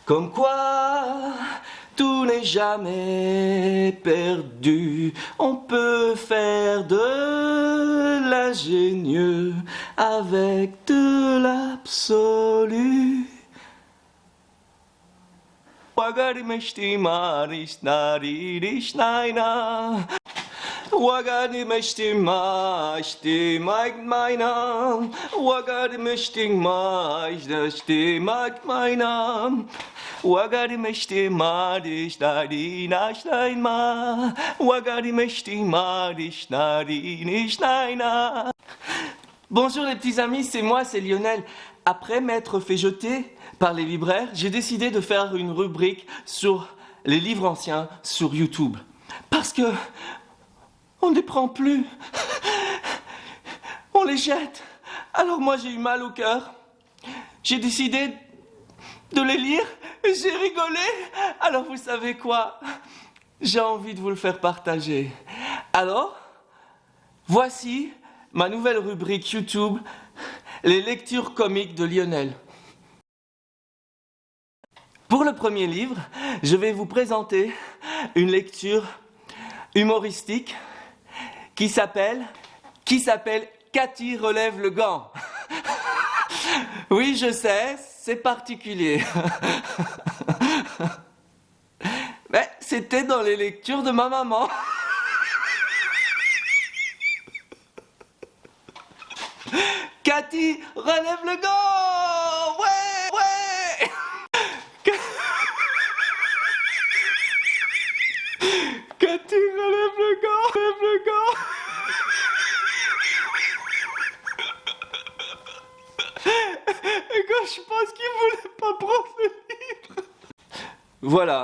Comme quoi, tout n'est jamais perdu. On peut faire de l'ingénieux avec de l'absolu. Wagadi meshtima, shtima meina. Wagadi meshtima, shtima meina. Wagadi meshtima, shnarina shnaima. Wagadi meshtima, shnarina shnaina. Bonjour les petits amis, c'est moi, c'est Lionel. Après m'être fait jeter par les libraires, j'ai décidé de faire une rubrique sur les livres anciens sur YouTube. Parce que on ne les prend plus. On les jette. Alors moi j'ai eu mal au cœur. J'ai décidé de les lire et j'ai rigolé. Alors vous savez quoi? J'ai envie de vous le faire partager. Alors, voici ma nouvelle rubrique YouTube, les lectures comiques de Lionel. Pour le premier livre, je vais vous présenter une lecture humoristique qui s'appelle Cathy relève le gant. Oui, je sais, c'est particulier. Mais c'était dans les lectures de ma maman. Cathy relève le gant. Ouais, ouais. Cathy relève le gant, relève le gant. Et quand je pense qu'il voulait pas prendre le livre. Voilà.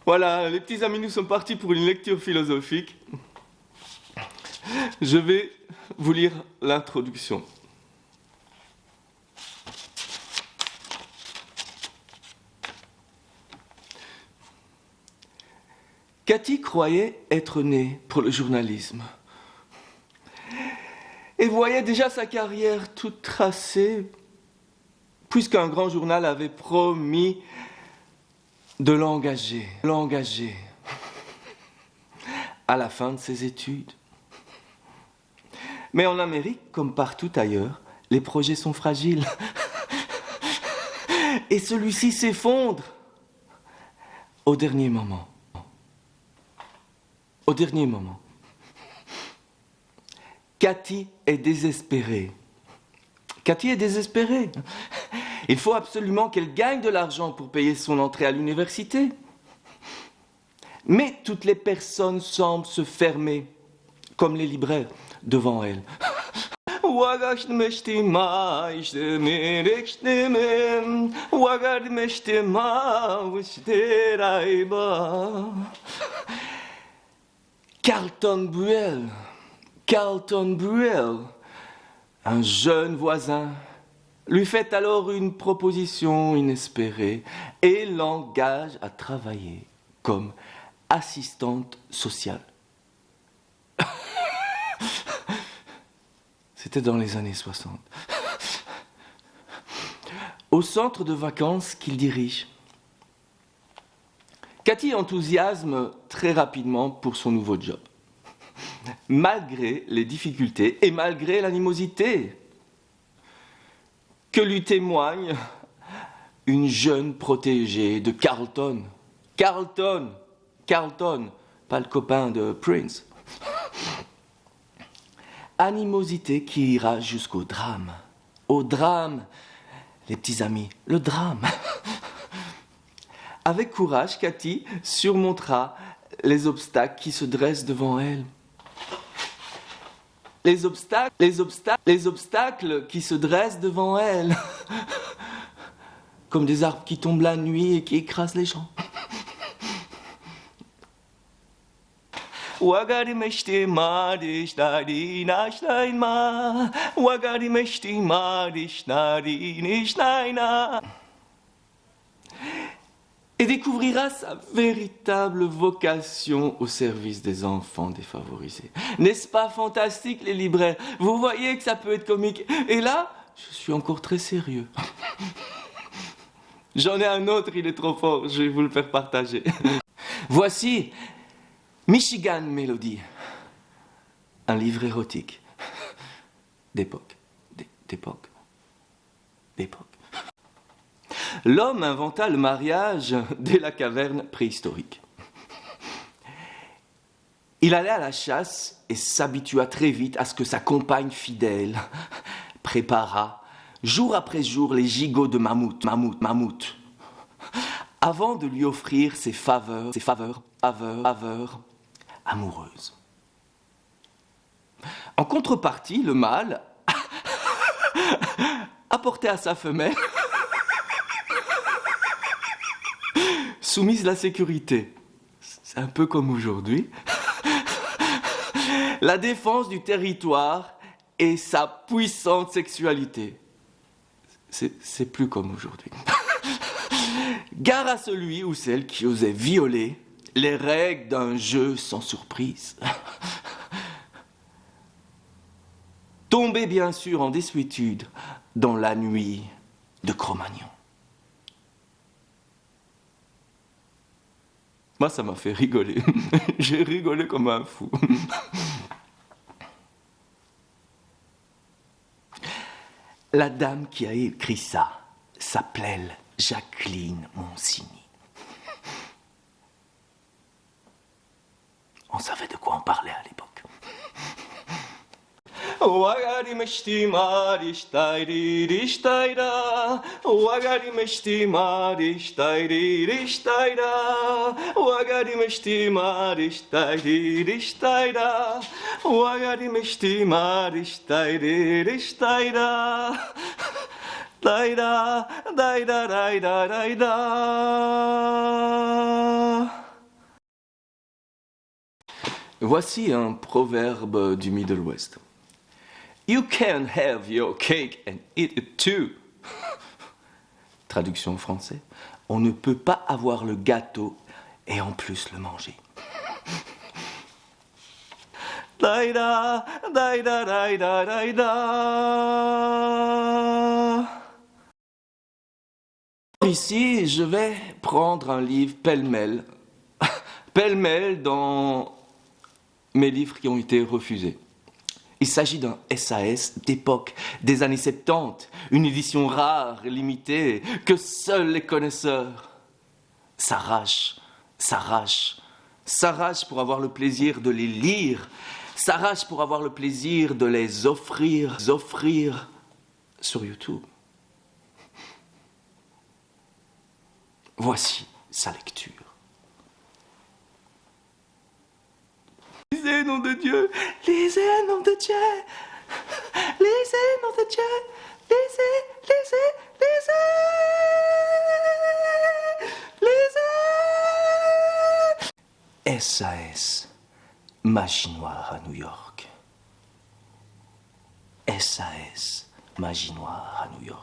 Voilà, les petits amis, nous sommes partis pour une lecture philosophique. Je vais vous lire l'introduction. Cathy croyait être née pour le journalisme et voyait déjà sa carrière toute tracée, puisqu'un grand journal avait promis de l'engager à la fin de ses études. Mais en Amérique, comme partout ailleurs, les projets sont fragiles. Et celui-ci s'effondre au dernier moment. Au dernier moment. Cathy est désespérée. Cathy est désespérée. Il faut absolument qu'elle gagne de l'argent pour payer son entrée à l'université. Mais toutes les personnes semblent se fermer, comme les libraires, devant elle. Carlton Bruel, un jeune voisin, lui fait alors une proposition inespérée et l'engage à travailler comme assistante sociale. C'était dans les années 60. Au centre de vacances qu'il dirige. Cathy enthousiasme très rapidement pour son nouveau job. Malgré les difficultés et malgré l'animosité que lui témoigne une jeune protégée de Carlton. Carlton, pas le copain de Prince. Animosité qui ira jusqu'au drame. Au drame, les petits amis, le drame. Avec courage, Cathy surmontera les obstacles qui se dressent devant elle. Les obstacles qui se dressent devant elle. Comme des arbres qui tombent la nuit et qui écrasent les gens. Et découvrira sa véritable vocation au service des enfants défavorisés. N'est-ce pas fantastique, les libraires? Vous voyez que ça peut être comique. Et là, je suis encore très sérieux. J'en ai un autre, il est trop fort, je vais vous le faire partager. Voici Michigan Melody, un livre érotique d'époque, d'époque. L'homme inventa le mariage dès la caverne préhistorique. Il allait à la chasse et s'habitua très vite à ce que sa compagne fidèle préparât jour après jour les gigots de mammouth, avant de lui offrir ses faveurs amoureuses. En contrepartie, le mâle apportait à sa femelle soumise la sécurité. C'est un peu comme aujourd'hui. La défense du territoire et sa puissante sexualité. C'est plus comme aujourd'hui. Gare à celui ou celle qui osait violer les règles d'un jeu sans surprise. Tomber bien sûr en désuétude dans la nuit de Cro-Magnon. Moi, ça m'a fait rigoler. J'ai rigolé comme un fou. La dame qui a écrit ça s'appelait Jacqueline Monsigny. On savait de quoi on parlait à l'époque. Wagari meshti marish tairi rish taira. Wagari meshti marish tairi rish taira. Wagari meshti marish tairi rish taira. Wagari meshti marish tairi rish taira. Daida, daida, daida, daida. Voici un proverbe du Middle West. You can have your cake and eat it too. Traduction en français. On ne peut pas avoir le gâteau et en plus le manger. Daida, daida, daida, daida. Ici, je vais prendre un livre pêle-mêle. Pêle-mêle dans mes livres qui ont été refusés. Il s'agit d'un SAS d'époque des années 70, une édition rare, limitée, que seuls les connaisseurs s'arrachent pour avoir le plaisir de les lire, s'arrachent pour avoir le plaisir de les offrir sur YouTube. Voici sa lecture. Lisez, nom de Dieu, lisez, nom de Dieu, lisez, nom de Dieu, lisez, lisez, lisez, lisez. SAS, Magie Noire à New York. SAS, Magie Noire à New York.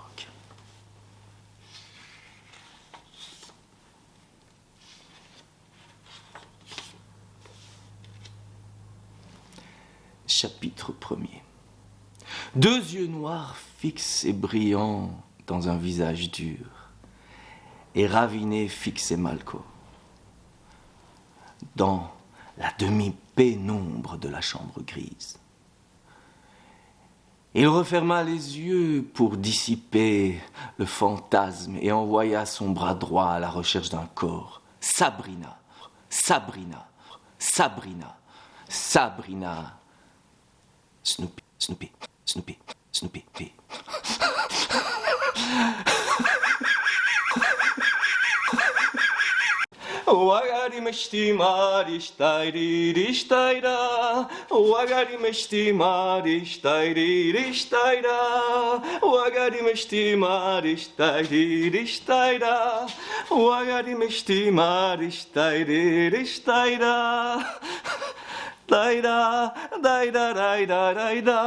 Chapitre 1er. Deux yeux noirs fixes et brillants dans un visage dur, et raviné fixait Malko dans la demi-pénombre de la chambre grise. Il referma les yeux pour dissiper le fantasme et envoya son bras droit à la recherche d'un corps. Sabrina, Sabrina, Sabrina, Sabrina. Snoopy, Snoopy, Snoopy, Snoopy, Snoopy. Wagari meshti marish tairi rish taira. Wagari meshti marish tairi rish taira. Wagari meshti marish tairi rish taira. Wagari meshti marish tairi rish taira. Daida, daida, daida, daida.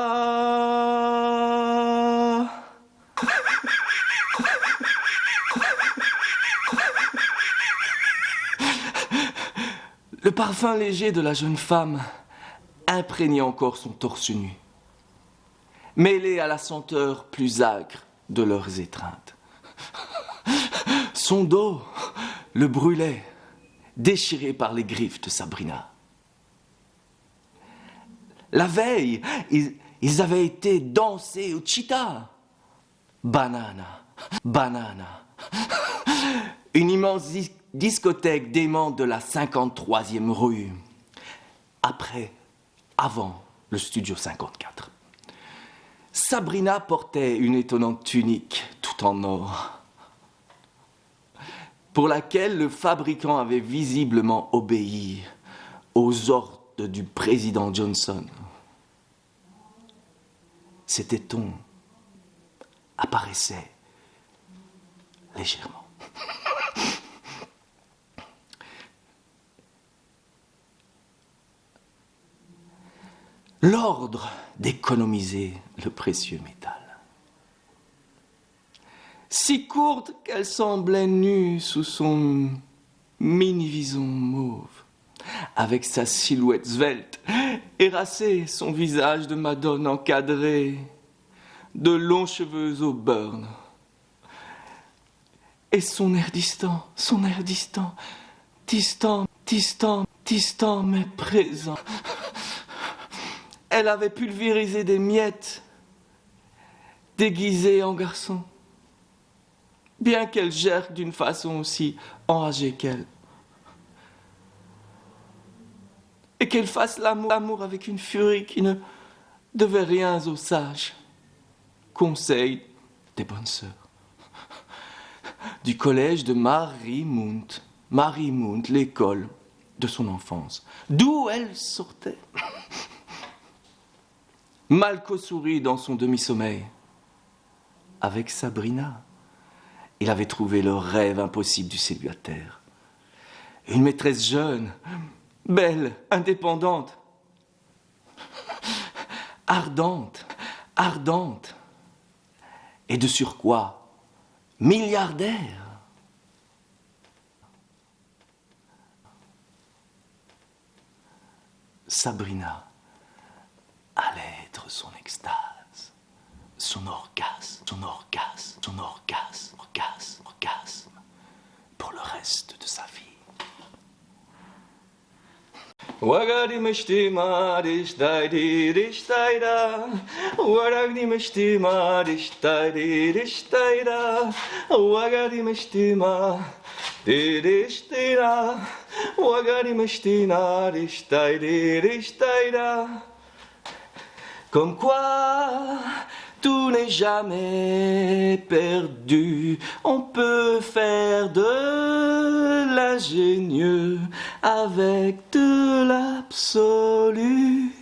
Le parfum léger de la jeune femme imprégnait encore son torse nu, mêlé à la senteur plus âcre de leurs étreintes. Son dos le brûlait, déchiré par les griffes de Sabrina. La veille, ils avaient été danser au Cheetah. Banana, banana. Une immense discothèque démente de la 53e rue. Avant le studio 54. Sabrina portait une étonnante tunique tout en or, pour laquelle le fabricant avait visiblement obéi aux ordres du président Johnson. Ses tétons apparaissaient légèrement. L'ordre d'économiser le précieux métal. Si courte qu'elle semblait nue sous son mini-vison mauve, avec sa silhouette svelte, érasée, son visage de madone encadré, de longs cheveux au burn. Et son air distant, distant mais présent. Elle avait pulvérisé des miettes, déguisée en garçon, bien qu'elle gère d'une façon aussi enragée qu'elle. Et qu'elle fasse l'amour avec une furie qui ne devait rien aux sages conseils des bonnes sœurs du collège de Marymount, l'école de son enfance, d'où elle sortait. Malco sourit dans son demi-sommeil. Avec Sabrina, il avait trouvé le rêve impossible du célibataire. Une maîtresse jeune, belle, indépendante, ardente, et de surcroît, milliardaire. Sabrina allait être son extase, son orgasme, pour le reste de sa vie. Wagadi mishtima dishtaida, wagadi mishtima dishtaida, wagadi mishtima dishtaida, wagadi mishtina dishtaida. Comme quoi, tout n'est jamais perdu. On peut faire de l'ingénieux avec de l'absolu.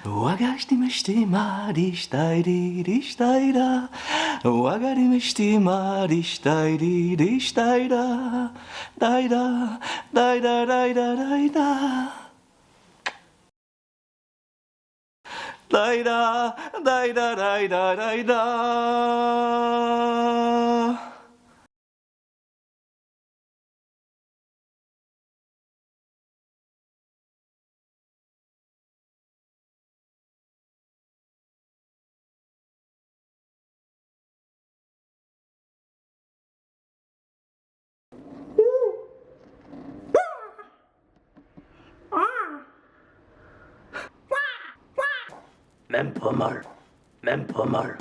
Wagashti mishtima dishtaida, wagadi mishtima dishtaida, daida, daida, daida, daida. Daida, daida, daida, daida. Même pas mal. Même pas mal.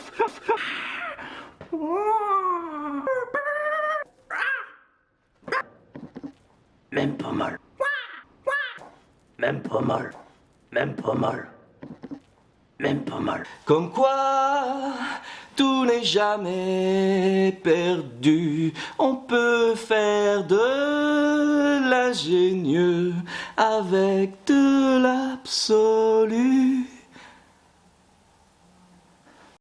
Même pas mal. Même pas mal. Même pas mal. Même pas mal. Comme quoi, tout n'est jamais perdu. On peut faire de l'ingénieux avec de l'absolu.